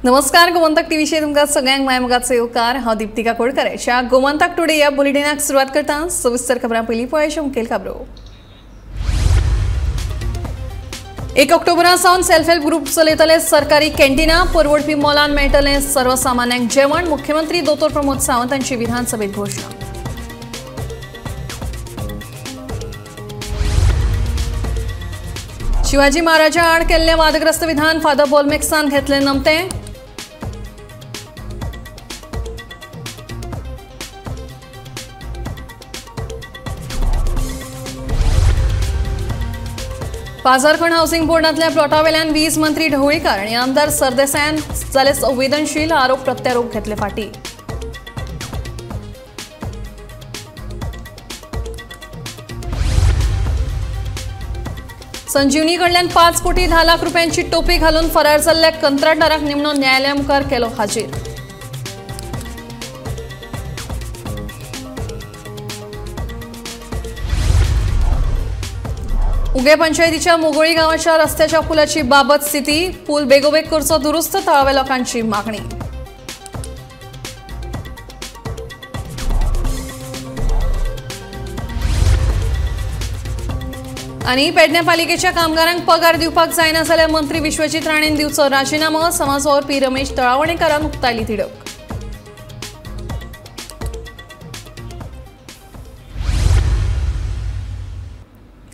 नमस्कार, गोमंतक टीव्हीचे तुमका सगळ्यांक मायमोगाचो येवकार। हांव दीप्तिका कोळकरेच्या गोमंतक टुडे या बुलेटिनाक सुरुवात करता। सविस्तर खबरां पयलीं पळोवया मुखेल खबरो। 1 ऑक्टोबरा सावन सेल्फ हेल्प ग्रुप चलयतले सरकारी कॅन्टीना परवडपी मोलान मेळटले सर्वसामान्यांक जेवण। मुख्यमंत्री डॉ. प्रमोद सावंत हांची विधानसभेत घोषणा। शिवाजी महाराजा आड केल्ले वादग्रस्त विधान फादर बोल्मेक्सान घेतले नमते। पाझरखंड हाऊसिंग बोर्डातल्या प्लॉटावेल्यान वीज मंत्री ढवळीकर आणि आमदार सरदेसायान जाले संवेदनशील आरोप प्रत्यारोप घेतले फाटी। संजीवनी कडल्यान 5 कोटी 10 लाख रुपयांची टोपी घालून फरार जाल्ल्या कंत्राटदाराक निमणो न्यायालया मुखार केलो हाजीर। उगे पंचायतीच्या मोगोळी गावाच्या रस्त्याच्या पुलाची बाबत स्थिती पूल बेगोबेग करचो दुरुस्त तळाव्या लोकांची मागणी। आणि पेडणे पालिकेच्या कामगारांक पगार दिवपाक जायना जाल्यार मंत्री विश्वजीत राणेन दिवचो राजीनामो। समाजवार पी रमेश तळावणेकारान उक्तायली तिडक।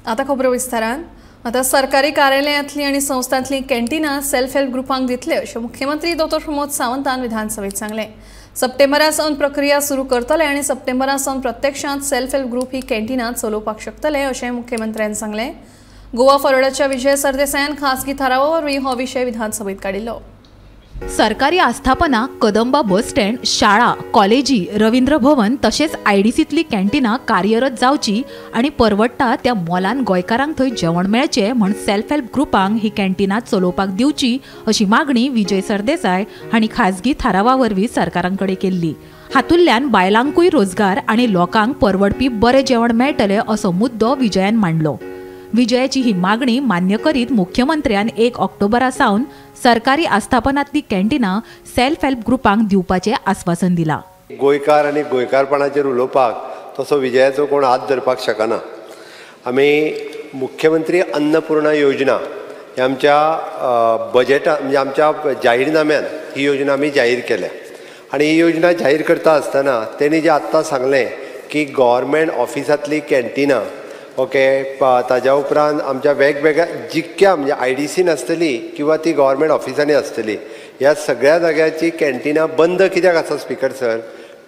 आता खबरो विस्तारान। आता सरकारी कार्यालयांतली आणि संस्थांतली कॅन्टीना सेल्फ हेल्प ग्रुपांक दितले अशें मुख्यमंत्री डॉ. प्रमोद सावंतान विधानसभेत सांगले। सप्टेंबरा सावन प्रक्रिया सुरू करतले आणि सप्टेंबरा सावन प्रत्यक्षात सेल्फ हेल्प ग्रुप ही कॅन्टीना चलोवपाक शकतले अशें मुख्यमंत्र्यान सांगले। गोवा फॉरवर्डाच्या विजय सरदेसायान खासगी थारावा वरवीं हो विशय विधानसभेत काडिल्लो। सरकारी आस्थापना कदंबा बस स्टँड, शाळा, कॉलेजी, रवींद्र भवन तशेंच आयडीसीतली कॅन्टीना कार्यरत जावची आणि परवडटा त्या मोलान गोंयकारांक थंय जेवण मेळचें म्हण सेल्फ हेल्प ग्रुपांक ही कॅन्टीना चलोवपाक दिवची अशी मागणी विजय सरदेसाय हांणी खासगी थारावा वरवीं सरकारांकडे केल्ली। हातूंतल्यान बायलांकूय रोजगार आणि लोकांक परवडपी बरें जेवण मेळटलें असो मुद्दो विजयान मांडलो। विजयाची ही मागणी मान्य करीत मुख्यमंत्र्यान 1 ऑक्टोबरा सावन सरकारी आस्थापनांतली कॅन्टीना सेल्फ हेल्प ग्रुपांक दिवपाचें आस्वासन दिलां। गोंयकार आनी गोंयकारपणाचेर उलोवपाक तसो विजयाचो कोण हात धरपाक शकना। आमी मुख्यमंत्री अन्नपूर्णा योजना ही आमच्या बजेटांत म्हणजे आमच्या जाहीरनाम्यान ही योजना आमी जाहीर केल्या आनी ही योजना जाहीर करता आसतना तेणी जें आत्तां सांगलें की गव्हर्मेंट ऑफिसांतली कॅन्टीना ताज्या उपरांत आमच्या वेगवेगळ्या जितक्या म्हणजे आयडीसीन आसतली किंवा ती गव्हर्मेंट ऑफिसांनी आसतली ह्या सगळ्या जाग्याची कॅन्टीना बंद कित्याक आसा स्पिकर सर?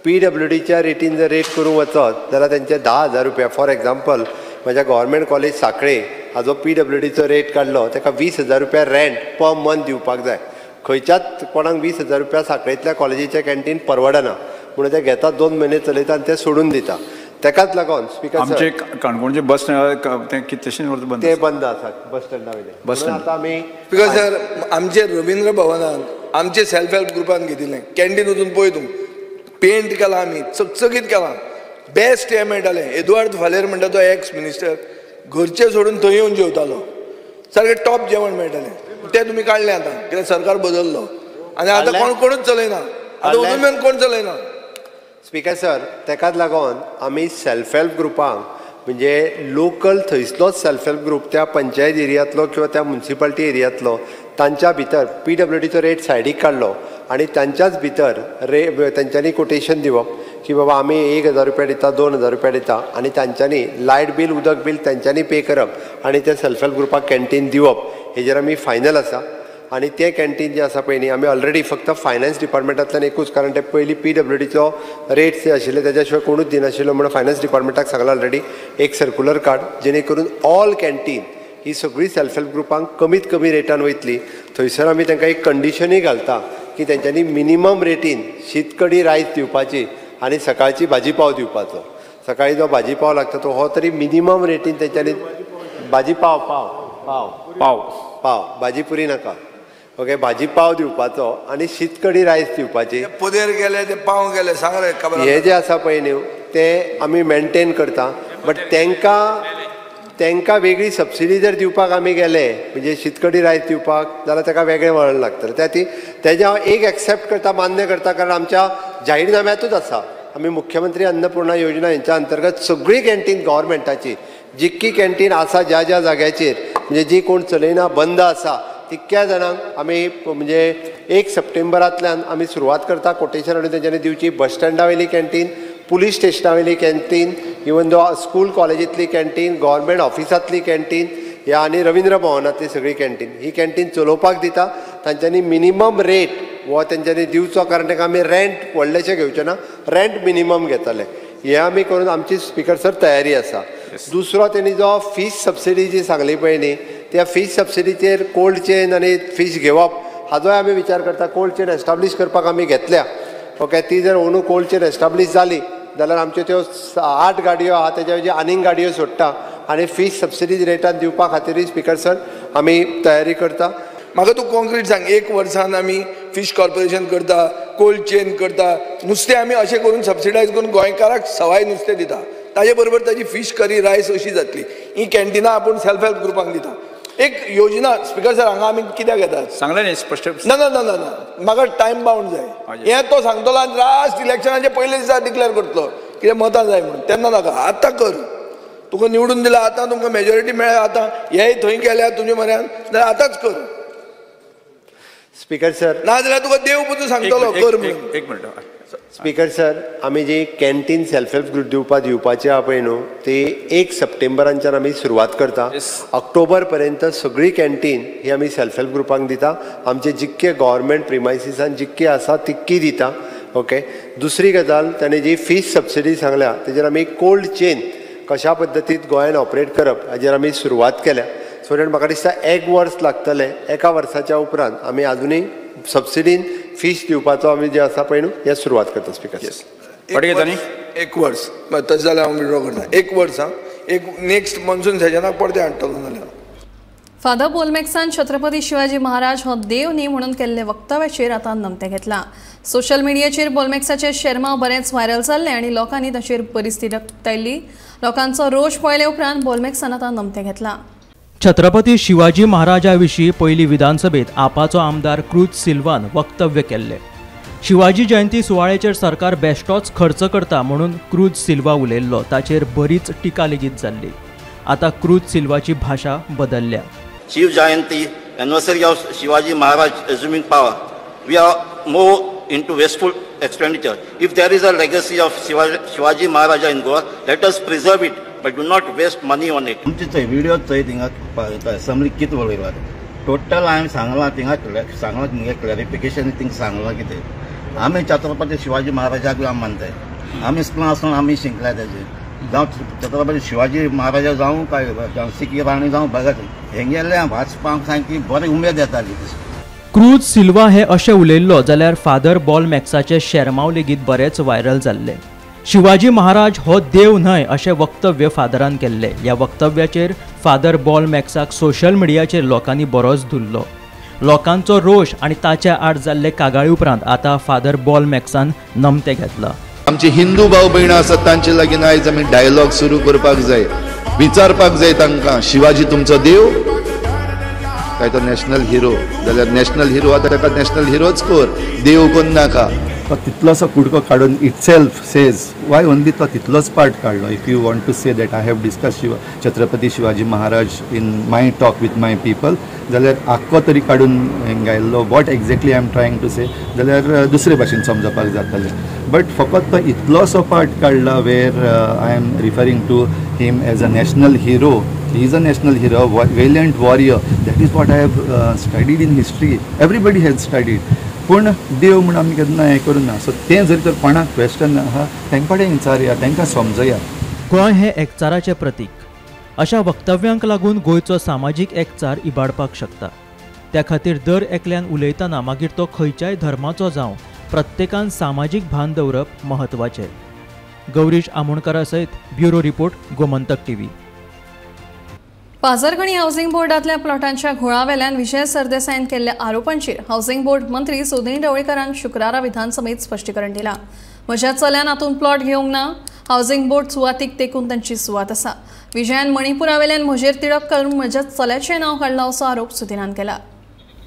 PWDच्या रेटीन जर रेट करूंक वचत जाल्यार तेंचे 10,000 रुपया फॉर एग्जाम्पल म्हज्या गव्हर्मेंट कॉलेज सांखळे हाजो PWDचो रेट काडलो ताका 20,000 रुपया रेंट पर मंथ दिवपाक जाय। खंयच्याच कोणाक 20,000 रुपया सांखळेंतल्या कॉलेजीचें कॅन्टीन परवडना म्हणून ते घेता 2 म्हयने चलयता आनी ते सोडून दिता। तेकाच लागून स्पिकर आमचे काणकोणचे बस स्टँड ते बंद आसात बस स्टँडा वयले। बस स्टँड आतां आमी स्पिकर सर आमचे रवींद्र भवनात आमचे सेल्फ हेल्प ग्रुपान घेतिल्लें कॅन्टीन वचून पळय तूं पेंट केला आमी चकचकीत केला बेस्ट हे मेळटालें। एदुआर्द फालेर म्हणटा तो एक्स मिनिस्टर घरचे सोडून थंय येवन जेवतालो सारकें टॉप जेवण मेळटालें तें तुमी काडलें आतां कित्याक सरकार बदललो आनी आतां कोणूच चलयना आतां अजून कोण चलयना। स्पिकर सर तेकाच लागून आमी सेल्फ हेल्प ग्रुपांक म्हणजे लोकल थंयसलोच सेल्फ हेल्प ग्रुप त्या पंचायत एरियांतलो किंवा त्या म्युनिसिपालिटी एरियांतलो तांच्या भितर PWDचो रेट सायडीक काडलो आनी तांच्याच भितर तेंच्यांनी कोटेशन दिवप की बाबा आमी 1,000 रुपया दिता 2,000 रुपया दिता आनी तांच्यांनी लायट बील उदक बील तेंच्यांनी पे करप आनी त्या सेल्फ हेल्प ग्रुपाक कॅन्टीन दिवप हेजेर आमी फायनल आसा। आनी ते कॅन्टीन जे आसा पळय न्ही आमी ऑलरेडी फक्त फायनान्स डिपार्टमेंटांतल्यान एकूच कारण ते पयलीं PWDचो रेट्स जे आशिल्ले तेज्या शिवाय कोणूच दिनाशिल्लो म्हणून फायनान्स डिपार्टमेंटाक सांगला ऑलरेडी एक सर्क्युलर काड जेणे करून ऑल कॅन्टीन ही सगळी सेल्फ हेल्प ग्रुपांक कमीत कमी रेटान वयतली। थंयसर आमी तांकां एक कंडिशनूय घालता की तेंच्यांनी मिनिमम रेटीन शीत कडी रायस दिवपाची आनी सकाळची भाजी पाव दिवपाचो। सकाळी जो भाजी पाव लागता तो हो तरी मिनिमम रेटीन तेंच्यांनी भाजी पाव पाव पाव पाव पाव भाजी पुरी नाका ओके भाजी पाव दिवपाचो आनी शीत कडी रायस दिवपाची। पोदेर गेले ते पाव गेले सांग रे हे जे आसा पळय न्हू ते आमी मेंटेन करता बट तांकां तांकां वेगळी सबसिडी जर दिवपाक आमी गेले म्हणजे शीतकडी रायस दिवपाक जाल्यार ताका वेगळें वळण लागतलें. तेजें हांव एक एक्सेप्ट करता, मान्य करता, कारण आमच्या जाहीरनाम्यातूच आसा. आमी मुख्यमंत्री अन्नपूर्णा योजना हेंच्या अंतर्गत सगळी कॅन्टीन गव्हर्मेंटाची जितकी कॅन्टीन आसा ज्या ज्या जाग्याचेर म्हणजे जी कोण चलयना बंद आसा तितक्या जाणांक आमी म्हणजे 1 सप्टेंबरांतल्यान आमी सुरवात करता. कोटेशन हाडून तेंच्यांनी दिवची. बस स्टँडा वयली कॅन्टीन, पुलीस स्टेशना वयली कॅन्टीन, इवन दो स्कूल कॉलेजींतली कॅन्टीन, गव्हर्मेंट ऑफिसांतली कॅन्टीन ह्या आनी रवींद्र भवनांतली सगळी कॅन्टीन ही कॅन्टीन चलोवपाक दिता. तांच्यांनी मिनिमम रेट हो तेंच्यांनी दिवचो, कारण ताका आमी रेंट व्हडलेशें घेवचें ना, रेंट मिनिमम घेतले. हे आमी करून आमची स्पिकर सर तयारी आसा. दुसरो तेणी जो फीश सबसिडी जी सांगली पळय न्ही, त्या फीश सबसिडीचेर कोल्ड चेन आनी फीश घेवप हाजोय आमी विचार करता. कोल्ड चेन एस्टाब्लीश करपाक आमी घेतल्या. ओके, ती जर अंदू कोल्ड चेन एस्टाब्लीश जाली जाल्यार आमच्यो त्यो 8 गाडयो आहा तेज्या वयल्यान आनीक गाडयो सोडटा आनी फीश सबसिडी रेटान दिवपा खातीरय स्पिकर सर आमी तयारी करता. म्हाका तूं कॉन्क्रीट सांग, 1 वर्सान आमी फीश कॉर्पोरेशन करता, कोल्ड चेन करता, नुस्तें आमी अशें करून सबसिडायज करून गोंयकाराक सवाय नुस्तें दिता. ताजे बरोबर ताजी फीश करी रायस अशी जातली. ही कॅन्टीनां आपूण सेल्फ हेल्प ग्रुपांक दिता. एक योजना स्पिकर सर हांगा आमी कित्याक येतात सांगलें न्ही स्पश्ट. ना ना ना ना ना म्हाका टायम बाउंड जाय. हें तो सांगतलो आनी लास्ट इलेक्शनाचे पयले दिसा डिक्लेअर करतलो कितें मतां जाय म्हणून. तेन्ना नाका, आतां कर. तुका निवडून दिला आतां, तुमकां मेजॉरिटी मेळ्ळ्या आतां, हेय थंय गेल्या तुजे म्हऱ्यान जाल्यार आतांच कर. स्पिकर सर ना जाल्यार तुका देव पुतू सांगतलो कर म्हणून. एक मिनट. स्पिकर सर, आमी जी कॅन्टीन सेल्फ हेल्प ग्रुप दिवपाची आहा पळय न्हू, ती 1 सप्टेंबरांच्यान आमी सुरवात करता. ऑक्टोबर पर्यंत सगळी कॅन्टीन ही आमी सेल्फ हेल्प ग्रुपांक दिता. आमचे जितके गव्हर्मेंट प्रिमायसिसान जितकी आसा तितकी दिता. ओके. दुसरी गजाल, ताणें जी फीश सबसिडी सांगल्या तेजेर आमी कोल्ड चेन कशा पद्दतीन गोंयांत ऑपरेट करप हाजेर आमी सुरवात केल्या. सो दॅट म्हाका दिसता 1 वर्स लागतलें. 1 वर्साच्या उपरांत आमी आजुनूय सबसिडीन फीश दिवपाचो आमी जे आसा पळय न्हू हें सुरवात करता. स्पिकर एक वर्स तशें जाल्यार हांव विड्रॉ करता. 1 वर्स एक नेक्स्ट मॉन्सून सेशनाक परते हाडटलो जाल्यार. फादर बोल्मेक्सान छत्रपती शिवाजी महाराज हो देव न्ही म्हणून केल्ले वक्तव्याचेर आतां नमतें घेतलां. सोशल मिडियाचेर बोल्मेक्साचें शर्मा बरेंच व्हायरल जाल्लें आनी लोकांनी ताचेर बरीच तिडकतायली. लोकांचो रोश पळयले उपरांत बोल्मेक्सान आतां नमतें घेतलां. छत्रपती शिवाजी महाराजा विशीं पयली विधानसभेत आपाचो आमदार क्रूज सिल्वान वक्तव्य केल्ले. शिवाजी जयंती सुवाळ्याचेर सरकार बेश्टोच खर्च करता म्हणून क्रूज सिल्वा उलयल्लो. ताचेर बरीच टिका लेगीत जाल्ली. आतां क्रूज सिल्वाची भाशा बदलल्या. Shiv Jayanti, anniversary of Shivaji Maharaj assuming power, we are more into wasteful expenditure. If there is a legacy of Shivaji Maharaja in Goa, let us preserve it, but do not waste money on it. आमचे video थंय थिंगा summary कितें उलयला total हांवें सांगलां थिंगा सांगलां तुमगे clarification thing सांगलां कितें. आमी छत्रपती शिवाजी महाराजाक आमी मानताय. आमी स्कुलां आसतना आमी शिकल्या तेजे जावं छत्रपती शिवाजी महाराजा जावं काय झांसी राणी जावं भगत हेंगेल्ले वाचपाक सामकी बरी उमेद येताली. क्रूज सिल्वा हे अशें उलयल्लो जाल्यार फादर बॉल मॅक्साचे शर्माव लेगीत बरेच व्हायरल जाल्ले. शिवाजी महाराज हो देव न्हय अशें वक्तव्य फादरान केल्लें. ह्या वक्तव्याचेर फादर बॉल मॅक्साक सोशल मिडियाचेर लोकांनी बरोच धुल्लो. लोकांचो रोश आनी ताच्या आड जाल्ले कागाळी उपरांत आतां फादर बॉल मॅक्सान नमतें घेतलां. आमचे हिंदू भाव भयण आसात तांचे लागीं आयज आमी डायलॉग सुरू करपाक जाय. विचारपाक जाय तांकां, शिवाजी तुमचो देव काय तो नॅशनल हिरो जाल्यार नॅशनल हिरो आतां ताका नॅशनल हिरोच कर, देव कोण नाका. तो तितलोसो कुडको काडून itself says why only तो तितलोच पार्ट काडलो. If you want to say that I have discuss Chhatrapati Shivaji Maharaj in my talk with my people जाल्यार आख्खो तरी काडून गायल्लो what exactly I am trying to say जाल्यार दुसरे भाशेन समजपाक जातालें. बट फकत तो इतलोसो पार्ट काडला where I am referring to him as a national hero. He is a national hero, valiant warrior. That is what I have studied in history. Everybody has studied. पूण देव म्हणून आमी केन्ना हें करूं ना. सो तें जर तर कोणाक क्वेश्चन आहा तांकां विचारया, तांकां समजया. गोंय हें एकचाराचें प्रतीक. अशा वक्तव्यांक लागून गोंयचो सामाजीक एकचार इबाडपाक शकता. त्या खातीर दर एकल्यान उलयतना मागीर तो खंयच्याय धर्माचो जावं प्रत्येकान सामाजीक भान दवरप महत्वाचें. गौरीश आमोणकारा सयत ब्युरो रिपोर्ट, गोमंतक टीव्ही. पाझरगणी हावसिंग बोर्डातल्या प्लॉटांच्या घोळावेल्यान विजय सरदेसाईन केल्ल्या आरोपांचेर हावसिंग बोर्ड मंत्री सुधीर ढवळीकरांक शुक्रारा विधानसभेत स्पश्टीकरण दिलां. म्हज्या चल्यान हातूंत प्लॉट घेवंक ना. हावसिंग बोर्ड सुवातीक तेकून तांची सुवात आसा. विजयान मणिपुरावेल्यान म्हजेर तिडक घालून म्हज्या चल्याचें नांव काडलां असो आरोप सुधिनान केला.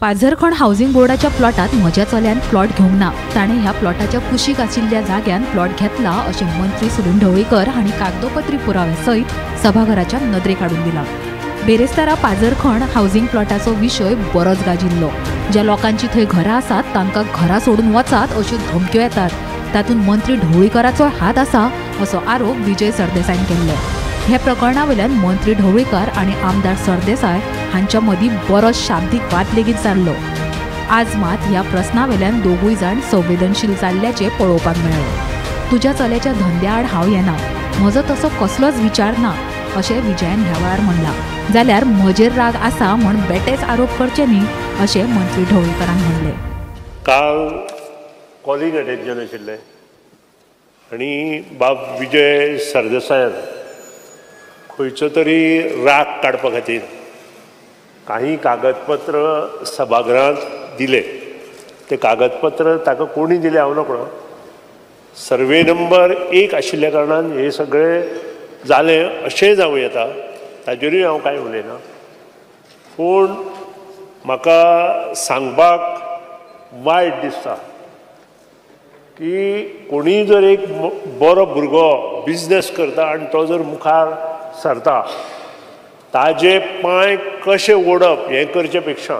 पाझरखंड हावसिंग बोर्डाच्या प्लॉटात म्हज्या चल्यान प्लॉट घेवंक ना. ताणें ह्या प्लॉटाच्या कुशीक आशिल्ल्या जाग्यान प्लॉट घेतला अशें मंत्री सुनील ढवळीकर हांणी कागदोपत्री पुरावे सयत सभाघराच्या नदरेक हाडून दिला. बेरेस्तारा पाझरखंड हावसिंग प्लॉटाचो विशय बरोच गाजिल्लो. ज्या लोकांची थंय घरां आसात तांकां घरां सोडून वचात अश्यो धमक्यो येतात. तातूंत मंत्री ढवळीकराचो हात आसा असो आरोप विजय सरदेसायन केल्लो. हे प्रकरणा वयल्यान मंत्री ढवळीकर आनी आमदार सरदेसाय हांच्या मदीं बरोच शाब्दीक वाद लेगीत जाल्लो. आज मात ह्या प्रस्ना वयल्यान दोगूय जाण संवेदनशील जाल्ल्याचें पळोवपाक मेळ्ळें. तुज्या चल्याच्या धंद्या आड हांव येना, म्हजो तसो कसलोच विचार ना अशें विजयान ह्या वेळार म्हणलां. जाल्यार म्हजेर राग आसा म्हूण बेटेच आरोप करचे न्ही अशें मंत्री ढवळीकरान म्हणलें. काल कॉलिंग अटेन्शन आशिल्लें आनी बाब विजय सरदेसायान खंयचो तरी राग काडपा खातीर काही कागदपत्र सभागृहांत दिले. ते कागदपत्र ताका कोणी दिले हांव नकळो. सर्वे नंबर 1 आशिल्ल्या कारणान हे सगळे जालें अशें जावं येता, ताजेरूय हांव कांय उलयना. पूण म्हाका सांगपाक वायट दिसता की कोणी जर एक बरो भुरगो बिजनेस करता आनी तो जर मुखार सरता, ताजे पांय कशे ओडप हें करचे पेक्षा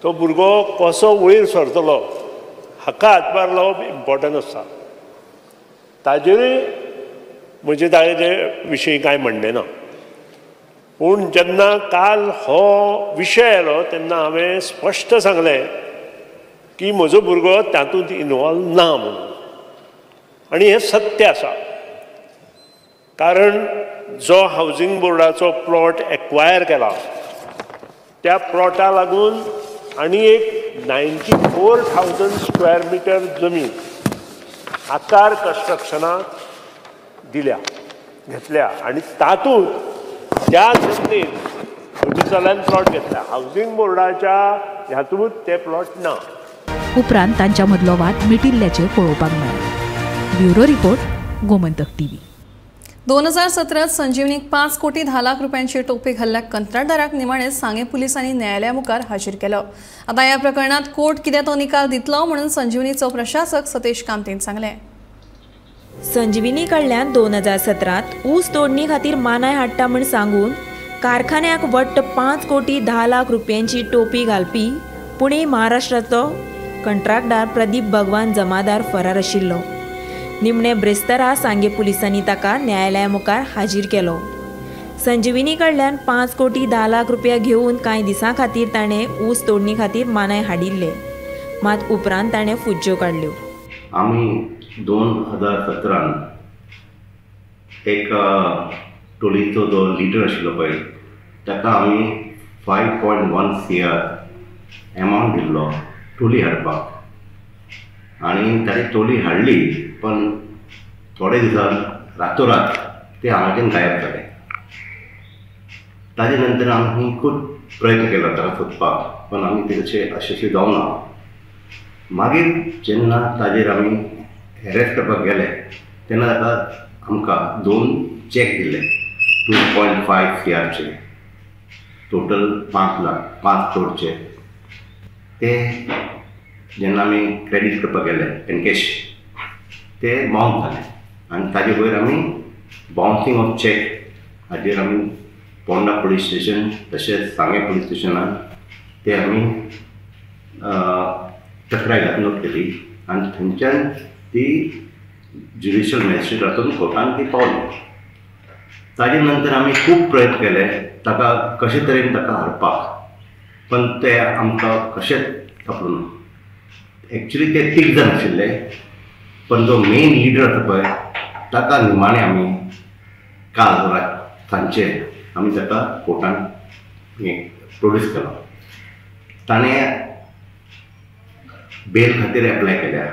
तो भुरगो कसो वयर सरतलो हाका हातभार लावप इम्पॉर्टंट आसता. ताजेरूय म्हणजे ताजे विशयी कांय म्हणणें ना. पूण जेन्ना काल हो विशय आयलो तेन्ना हांवें स्पश्ट सांगलें की म्हजो भुरगो तातूंत इनवॉल्व ना म्हणून. आनी हें सत्य आसा. कारण जो हावसिंग बोर्डाचो प्लॉट एक्वायर केला त्या प्लॉटा लागून आनी एक 94,000 स्क्वेअर मिटर जमीन आकार कन्स्ट्रक्शनाक घेतल्या आनी तातूंत त्या जमनीत म्हज्या चल्यान प्लॉट घेतला. हावसिंग बोर्डाच्या हातूंत ते प्लॉट ना. उपरांत तांच्या मदलो वाद मिटिल्ल्याचें पळोवपाक मेळ्ळें. Bureau report, Gomantak TV. 2017 संजीवनीक 5 कोटी 10 लाख रुपयांची टोपी घाल्ल्या कंत्राटदाराक निमाणे सांगे पुलिसांनी न्यायालया मुखार हाजीर केलो. आता ह्या प्रकरणात कोर्ट कितें तो निकाल दितलो म्हणून संजीवनीचो प्रशासक सतीश कामतीन सांगलें. संजीवनी कडल्यान 2017 ऊस तोडणी खातीर मानाय हाडटा म्हूण सांगून कारखान्याक वट्ट 5 कोटी 10 लाख रुपयांची टोपी घालपी पुणे महाराष्ट्राचो कंत्राटदार प्रदीप भगवान जमादार फरार आशिल्लो. निमणे ब्रेस्तारा सांगे पुलिसांनी ताका न्यायालया मुखार हाजीर केलो. संजीवनी कडल्यान 5 कोटी 10 लाख रुपया घेवन कांय दिसां खातीर ताणें ऊस तोडणी खातीर मानाय हाडिल्ले. मात उपरांत ताणें फुज्ज्यो काडल्यो. आमी 2017 एक टोलीचो जो लिडर आशिल्लो पळय ताका आमी 5.1 CR एमावंट दिल्लो टोली हाडपाक. आनी ताणी टोली हाडली पण थोडे दिसान रातोरात ते हांगाच्यान गायब जाले. ताजे नंतर आमी खूब प्रयत्न केलो ताका सोदपाक पण आमी तेचे यशस्वी जावंक ना. मागीर जेन्ना ताजेर आमी एरेस्ट करपाक गेले तेन्ना ताका आमकां 2 चॅक दिले 2.5 CRचे टोटल 5 करोडचे. ते जेन्ना आमी क्रेडीट करपाक गेले एनकॅश ते बाउंस जाले आनी ताजे वयर आमी बाउन्सिंग ऑफ चॅक हाजेर आमी पोंडा पुलीस स्टेशन तशेंच सांगे पुलीस स्टेशनान ते आमी तक्रार नोट केली आनी थंयच्यान ती ज्युडिशियल मॅजिस्ट्रेटातून कोर्टान ती पावली. ताजे नंतर आमी खूब प्रयत्न केले ताका कशे तरेन ताका हाडपाक पण ते आमकां कशेंच सापडूं ना. एक्चुली ते 3 जाण आशिल्ले पण जो मेन लिडर आसा पळय ताका निमाणे आमी काल सांजचे आमी ताका कोर्टान प्रोड्यूस केलो. ताणें बेल खातीर एप्लाय केल्या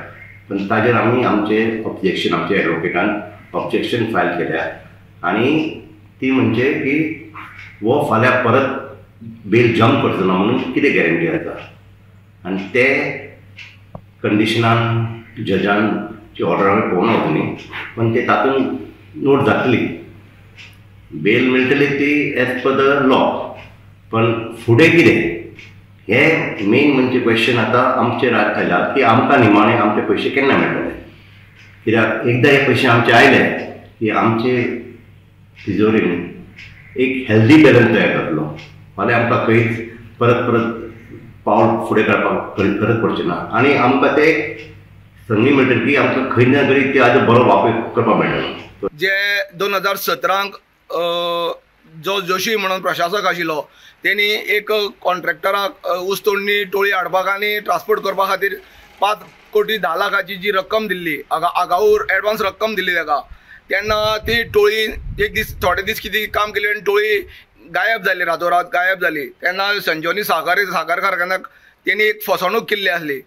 पण ताजेर आमी आमचे ऑब्जेक्शन आमच्या एडवोकेटान ऑब्जेक्शन फायल केल्या आनी ती म्हणजे की वो फाल्यां परत बेल जंप करचो ना म्हणून कितें गॅरंटी आसा. आनी ते कंडिशनान जजान ची ऑर्डर आमी पळोवना वचूनी, पण ते तातूंत नोट जातली, बेल मेळटली ती एज पर द लॉ. पण फुडें कितें हे मेन म्हणजे क्वेश्चन आतां आमचेर आयला की आमकां निमाणे आमचे पयशे केन्ना मेळटले. कित्याक एकदां हे पयशे आमचे आयले की आमचे तिजोरीन एक हेल्दी बॅलन्स तयार जातलो. फाल्यां आमकां खंयच परत पावल फुडें काडपाक गरज पडचें ना आनी आमकां ते संदी मेळटली की आमकां खंय ना तरी तेजो बरो वापर करपाक मेळटलो. जे 2017 जो जोशी म्हणून प्रशासक आशिल्लो तेणी एक कॉन्ट्रॅक्टराक ऊस तोडणी टोळी हाडपाक आनी ट्रान्सपोर्ट करपा खातीर 5 कोटी 10 लाखाची जी रक्कम दिल्ली, आगाऊ एडवान्स रक्कम दिल्ली ताका, तेन्ना ती टोळी एक दीस थोडे दीस कितें काम केलें आनी टोळी गायब जाली, रातोरात गायब जाली. तेन्ना संजीवनी साखर कारखान्याक तेणी एक फसवणूक केल्ली आसली.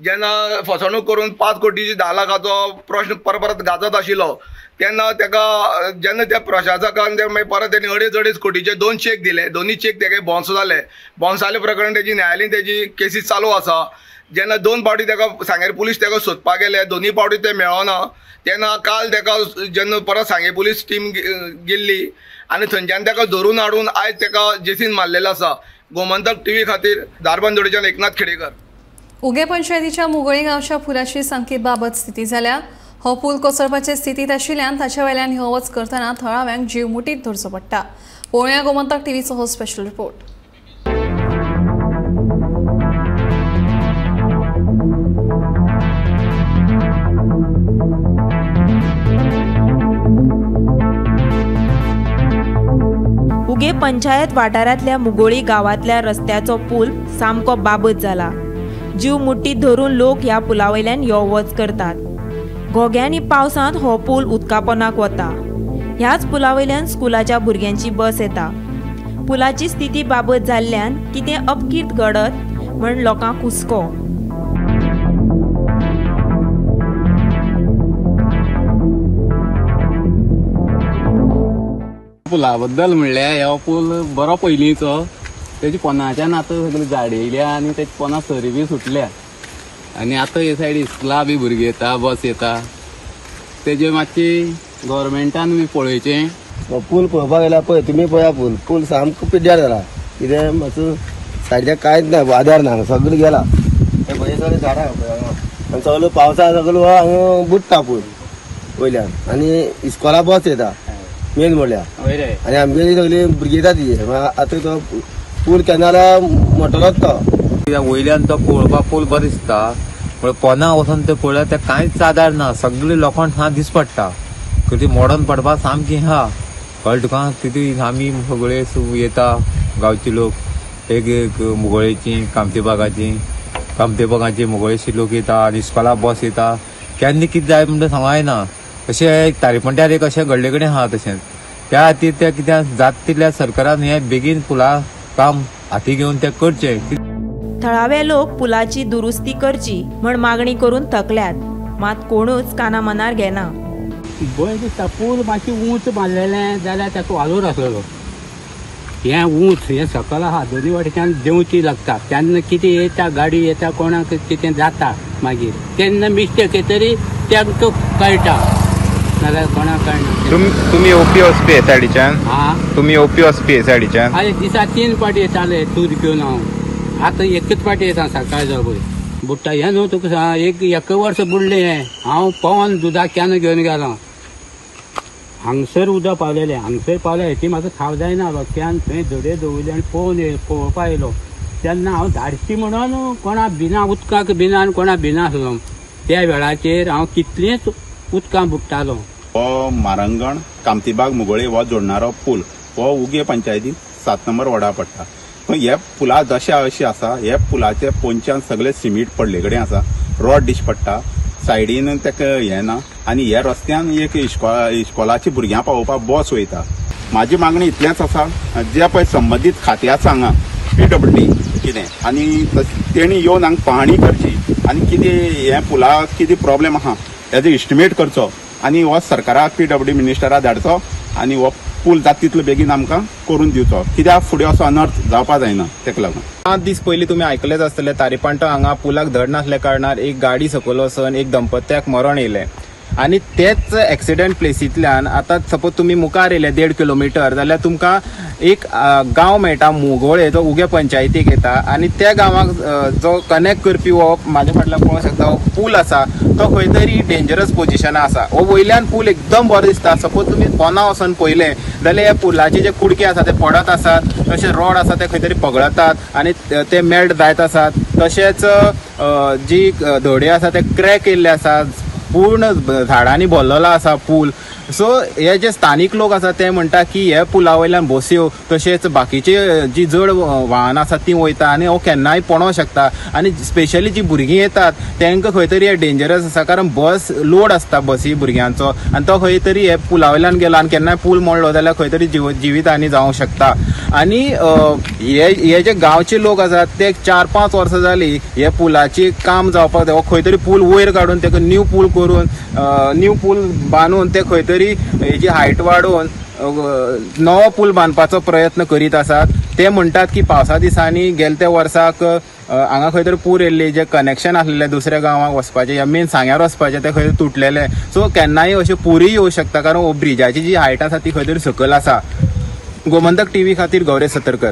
जेन्ना फसवणूक करून 5 कोटीची 10 लाखाचो प्रश्न परत गाजत आशिल्लो तेन्ना ताका जेन्ना त्या प्रशासकान परत तेणी 2.5 कोटीचे 2 चेक दिले, दोनूय चेक तेगे बाउन्स जाले. बाउन्स जाले प्रकरण तेजी न्यायालयान तेजी केसीस चालू आसा. जेन्ना 2 फावटी ताका सांगेर पुलीस ताका सोदपाक गेले, दोनूय फावटी ते मेळना. तेन्ना काल ताका जेन्ना परत सांगे पुलीस टीम गेल्ली आनी थंयच्यान ताका धरून हाडून आयज ताका जेसीन मारलेलो आसा. गोमंतक टीव्ही खातीर धारबांदोडेच्यान एकनाथ खेडेकर. उगे पंचायतीच्या मुगळी गांवच्या पुलाची संकेत बाबत स्थिती जाल्या. हो पूल कोसळपाचे स्थितीत आशिल्ल्यान ताचे वयल्यान हो वच करतना थळाव्यांक जीव मुठीत धरचो पडटा. पळोवया गोमंतक टीव्हीचो हो स्पेशल रिपोर्ट. उगे पंचायत वाठारांतल्या मुगोळी गांवांतल्या रस्त्याचो पूल सामको बाबत जाला. जीव मुठीत धरून लोक ह्या पुला वयल्यान यो वच करतात. घोग्यांनी पावसांत हो पूल उदकापोंदाक वता. ह्याच पुला वयल्यान स्कुलाच्या भुरग्यांची बस येता. पुलाची स्थिती बाबत जाल्ल्यान कितें अपघात घडत म्हण लोकांक हुस्को. पुला बद्दल म्हणल्यार हो पूल बरो पयलींचो, तेजी पोनाच्यान आतां सगळी झाडी येयल्या आनी तेजी पोना सरी बी सुटल्या आनी आतां हे सायड इस्कुला बी भुरगीं येता, बस येता. तेजे मातशी गव्हर्मेंटान बी पळोवचें. पूल पळोवपाक गेल्यार पळय तुमी पळया पूल सामको पिड्ड्यार जाला. कितें मातसो सायडीक कांयच ना, आदार ना, सगळें गेला. ते पळय सगळें झाडां आनी सगळो पावसा सगळो हांगा बुडटा पूल वयल्यान आनी इस्कॉला बस येता मेन म्हणल्यार आनी आमगेली सगळी भुरगीं येता ती. आतां तो पूल केन्ना मोटलोच तो वयल्यान तो पळोवपाक पूल बरो दिसता, पण पोना वचून ते पळयल्यार ते कांयच आदार ना. सगळे लोकांक हांगा दीस पडटा. खंय मोडोन पडपाक सामकी हा कळ्ळें तुका. तितून आमी सगळे येता गांवचे लोक, एक मुगळेची कामतेबागाची मुगळेची लोक येता आनी इस्कॉला बस येता. केन्ना कितें जाय म्हणटा सांगूं ना. अशें तारीपणट्यार एक अशें घडले कडेन आहा तशेंच. त्या खातीर ते कित्याक जाता तितल्या सरकारान हें बेगीन पुला काम हाती घेवन ते करचें. थळावे लोक पुलाची दुरुस्ती करची म्हण मागणी करून थकल्यात, मात कोणूच काना मनार घेना. बरें दिसता पूल मातशी उंच बांदलेलें जाल्यार ताका वालोर आसलेलो. हें उंच हें सकल आहा दोनी वाटेच्यान देंवची लागता. तेन्ना कितें येता गाडी येता कोणाक कितें जाता मागीर तेन्ना मिस्टेक तरी तांकां कळटा, नाल्यार कोणाक कळना. तुमी ओपी वचपी हे सायडीच्यान? तुमी ओपी वचपी हे सायडीच्यान? आरे दिसा 3 पाटी येताले दूद घेवन हांव. आतां एकच पाटी येता सकाळ जावं बुडटा. हें न्हू तुका एक वर्स बुडलें हें. हांव पवन दुदाक कॅन घेवन गेलो. हांगसर उदक पावलेलें, हांगसर पावलें हेची म्हाका खाव जायना. कॅन थंय धडे दवरले आनी पळोवपाक येयलो. तेन्ना हांव धाडची म्हणून कोणा भिना उदकाक भिना आनी कोणा भिना आसलो. त्या वेळाचेर हांव कितलेंच उदकां बुडटालो. हो मारंगण कामतीबाग मुगळे हो जोडणारो पूल हो उगे पंचायतीन 7 नंबर वॉर्डा पडटा. पण हे पुला जशें अशें आसा, हे पुलाचे पोंच्यान सगळे सिमीट पडले कडेन आसा, रॉड डिश पडटा, सायडीन तेका हें ना आनी ह्या रस्त्यान एक इस्कॉलाची भुरग्यां पावोवपाक बस वयता. म्हाजी मागणी इतलेंच आसा, जे पळय संबंदीत खात्याक सांगा PWD कितें आनी तेणी येवन हांगा पाहणी करची आनी कितें हे पुलाक कितें प्रॉब्लेम आहा हेजो इस्टिमेट करचो आनी हो सरकाराक PWD मिनिस्टराक धाडचो आनी हो पूल जाता तितलो बेगीन आमकां करून दिवचो, कित्याक फुडें असो अनर्थ जावपा जायना तेका लागून. 5 दीस पयलीं तुमी आयकलेच आसतलें तारीपांटो हांगा पुलाक धड नासल्या कारणान एक गाडी सकयल वचून एक दंपत्याक मरण येयलें आनी तेच एक्सिडेंट प्लेसींतल्यान आतां सपोज तुमी मुखार येयले 1.5 किलोमिटर जाल्यार तुमकां एक गांव मेळटा मुगोळे जो उगे पंचायतीक येता आनी त्या गांवाक जो कनेक्ट करपी हो म्हाज्या फाटल्यान पळोवंक शकता हो पूल आसा तो खंय तरी डेंजरस पोजिशनाक आसा. हो वयल्यान पूल एकदम बरो दिसता. सपोज तुमी पोना वचून पळयलें जाल्यार ह्या पुलाचे जे कुडके आसा ते पडत आसात, तशें रोड आसा ते खंय तरी पगळतात आनी ते मेल्ट जायत आसात. तशेंच जी धडे आसा ते क्रॅक येयल्ले आसात, पूर्ण झाडांनी भरलेलो आसा पूल. सो हे जे स्थानीक लोक आसा ते म्हणटा की हे पुला वयल्यान बस्यो तशेंच बाकीचे जी जड वाहनां आसात ती वयता आनी हो केन्नाय पडोंक शकता आनी स्पेशली जी भुरगीं येतात तांकां खंय तरी हे डेंजरस आसा, कारण बस लोड आसता बसी भुरग्यांचो आनी तो खंय तरी हे पुला वयल्यान गेलो आनी केन्नाय पूल मोडलो जाल्यार खंय तरी जिवीत हानी जावंक शकता. आनी हे जे गांवचे लोक आसात ते 4-5 वर्सां जालीं हे पुलाची काम जावपाक जाय. खंय तरी पूल वयर काडून ताका न्यू पूल करून न्यू पूल बांदून ते खंय तरी हेची हायट वाडोवन नवो पूल बांदपाचो प्रयत्न करीत आसात. ते म्हणटात की पावसा दिसांनी गेल्या त्या वर्साक हांगा खंय तरी पूर येयल्ली, जे कनेक्शन आसलेले दुसऱ्या गांवाक वचपाचे या मेन सांग्यार वचपाचे ते खंय तुटलेले. सो केन्नाय अशें पूरय येवं शकता, कारण ब्रिजाची जी हायट आसा ती खंय तरी सकयल आसा. गोमंतक टीव्ही खातीर गौरेश सतरकर.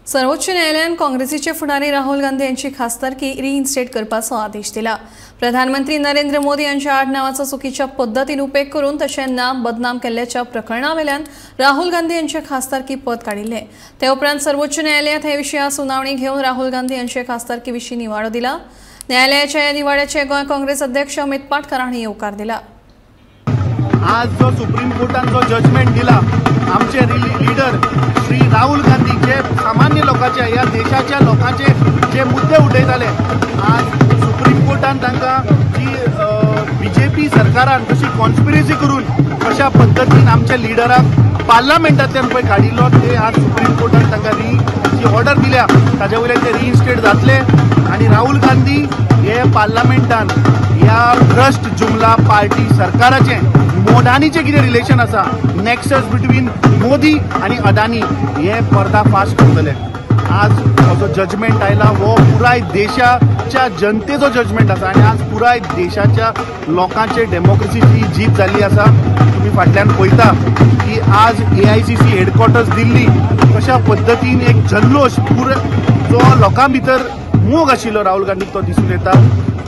सर्वोच्च न्यायालयान काँग्रेसीचे फुडारी राहुल गांधी यांची खासदारकी रिइन्स्टेट करपाचो आदेश दिला. प्रधानमंत्री नरेंद्र मोदी यांच्या आडनावाचो चुकीच्या पद्दतीन उपेग करून तशें नाम बदनाम केल्ल्याच्या प्रकरणावेल्यान राहुल गांधी यांचे खासदारकी पद काडिल्ले. ते उपरांत सर्वोच्च न्यायालयात हे विशया सुनावणी घेवन राहुल गांधी यांचे खासदारकी विशीं निवाडो दिला. न्यायालयाच्या ह्या निवाड्याचे गोंय काँग्रेस अध्यक्ष अमित पाटकर हांणी येवकार दिला. आज जो सुप्रीम कोर्टान जो जजमेंट दिला आमचे लीडर श्री राहुल गांधी जे सामान्य लोकांचे या देशाच्या लोकांचे जे मुद्दे उठयताले, आज सुप्रीम कोर्टान तांकां जी बीजेपी सरकारान कशी कॉन्स्पिरसी करून कशा पद्दतीन आमच्या लिडराक पार्लमेंटांतल्यान पळय काडिल्लो ते आज सुप्रीम कोर्टान तांकां जी ऑर्डर दिल्या ताजे वयल्यान ते रिइन्स्टेट जातले आनी राहुल गांधी हे पार्लमेंटान ह्या भ्रष्ट जुमला पार्टी सरकाराचे मोडानीचे कितें रिलेशन आसा, नेक्सस बिटवीन मोदी आनी अडानी हे पर्दाफाश करतले. आज हो जो जजमेंट आयला हो पुराय देशाच्या जनतेचो जजमेंट आसा आनी आज पुराय देशाच्या लोकांचे डेमोक्रेसीची जीत जाल्ली आसा. तुम्ही फाटल्यान पळयता की आज AICC हेडक्वॉर्टर्स दिल्ली कशा पद्दतीन एक जल्लोश जो लोकां भितर मोग आशिल्लो राहुल गांधीक तो दिसून येता.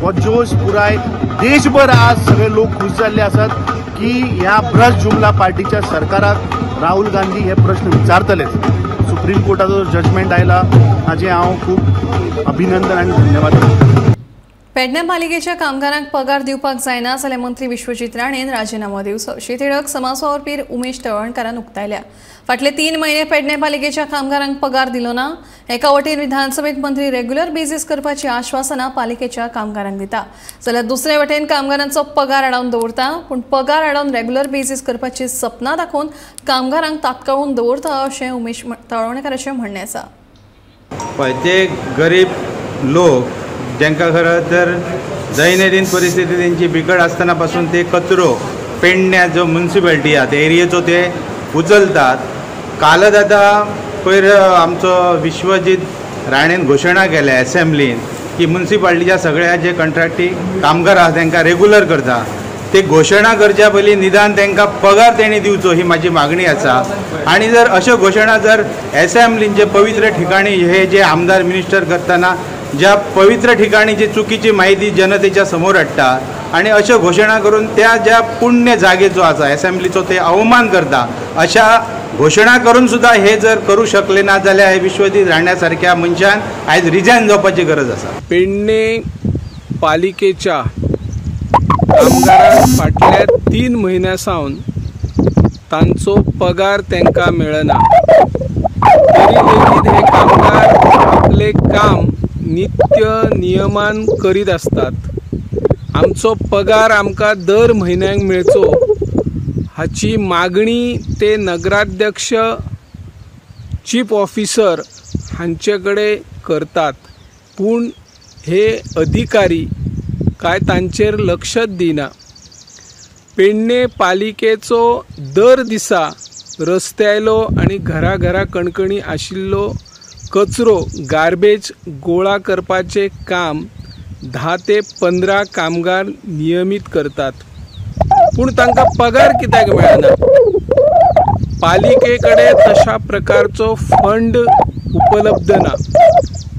हो जोश पुराय देशभर आज सगळे लोक खुश जाल्ले आसात की ह्या भ्रष्ट जुमला पार्टीच्या सरकाराक राहुल गांधी हे प्रश्न विचारतलेच. सुप्रीम कोर्टाचो जजमेंट आयला हाजे हांव खूब अभिनंदन आनी धन्यवाद करता. पेडणे पालिकेच्या कामगारांक पगार दिवपाक जायना जाल्यार मंत्री विश्वजीत राणेन राजीनामो दिवचो अशी तिडक समाजवावरपी उमेश तळवणकारान उक्तायल्या. फाटले 3 महिने पेडणे पालिकेच्या कामगारांक पगार दिलो ना. एका वटेन विधानसभेत मंत्री रेग्युलर बेजीस करपाची आश्वासना पालिकेच्या कामगारांक दिता जाल्यार दुसरे वटेन कामगारांचो पगार आडावन दवरता, पूण पगार आडावन रेग्युलर बेजीस करपाची सपना दाखोवन कामगारांक तात्काळून दवरता अशें उमेश तळवणकाराचें म्हणणें आसा. ते गरीब लोक जांकां खरं तर दैनंदिन परिस्थिती तेंची बिकट आसतना पासून ते कचरो पेडण्या जो म्युनिसिपालिटी आहा त्या एरियेचो ते उचलतात. कालच आतां पयर आमचो विश्वजीत राणेन घोशणा केल्या असेंब्लीन की म्युनिसिपालिटीच्या सगळ्या जे कंट्रॅक्टी कामगार आहा तांकां रेग्युलर करता. ते घोशणा करच्या पयलीं निदान तांकां पगार तेणी दिवचो ही म्हाजी मागणी आसा. आनी जर अश्यो घोशणा जर असेंब्लीन जे पवित्र ठिकाणी हे जे आमदार मिनिस्टर करतना ज्या पवित्र ठिकाणी जी चुकीची माहिती जनतेच्या समोर हाडटा आणि अशा घोषणा करून त्या ज्या पुण्य जागेचो आसा असेंब्लीचो ते अवमान करता, अशा घोषणा करून सुद्धा हे जर करू शकले ना जाल्यार हे विश्वजीत राण्यासारख्या मनशान आयज रिजायन जावपाची गरज आसा. पेडणे पालिकेच्या कामगारांक फाटल्या 3 म्हयन्यां सावन तांचो पगार तांकां मेळना. तरी लेगीत हे कामगार आपले काम नित्य नियमान करीत असतात. आमचो पगार आमकां दर म्हयन्याक मेळचो हाची मागणी ते नगराध्यक्ष चीफ ऑफिसर हांचे कडेन करतात, पूण हे अधिकारी काय तांचेर लक्षच दिना. पेडणे पालिकेचो दर दिसा रस्त्यायलो आनी घरा घरा कणकणी आशिल्लो कचरो गार्बेज गोळा करपाचे काम 10 ते 15 कामगार नियमित करतात, पूण तांकां पगार कित्याक मेळना? पालिकेकडे तशा प्रकारचो फंड उपलब्ध ना,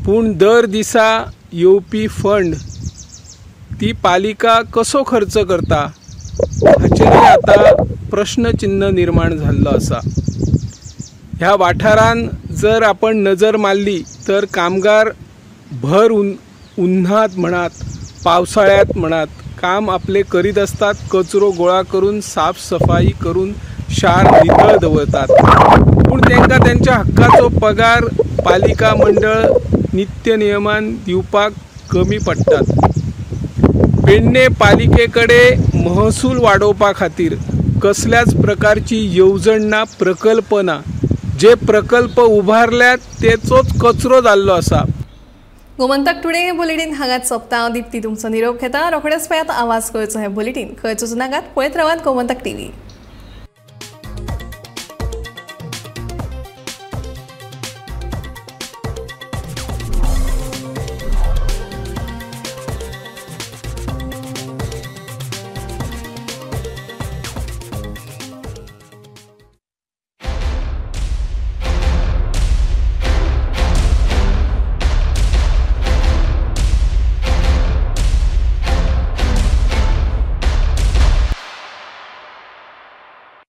पूण दर दिसा येवपी फंड ती पालिका कसो खर्च करता हाचेरय आता प्रश्नचिन्ह निर्माण जाल्लो आसा। ह्या वाठारान जर आपण नजर मारली तर कामगार भर उन्हात म्हणत पावसाळ्यात म्हणत काम आपले करीत असतात, कचरो गोळा करून साफसफाई करून शार नितळ दवरतात, पूण तांकां त्यांच्या हक्काचो पगार पालिका मंडळ नित्य नियमान दिवपाक कमी पडटात। पेडणे पालिकेकडे महसूल वाडोवपा खातीर कसल्याच प्रकारची येवजण ना, प्रकल्प ना, जे प्रकल्प उभारल्यात तेचोच कचरो जाल्लो आसा। गोमंतक टुडे हे बुलेटिन हांगाच सोंपता। हांव दिप्ती तुमचो निरोप घेता। रोखडेच पळयात आवाज गोंयचो हे बुलेटिन खंयचो नागात पळयत रावात गोमंतक टीव्ही।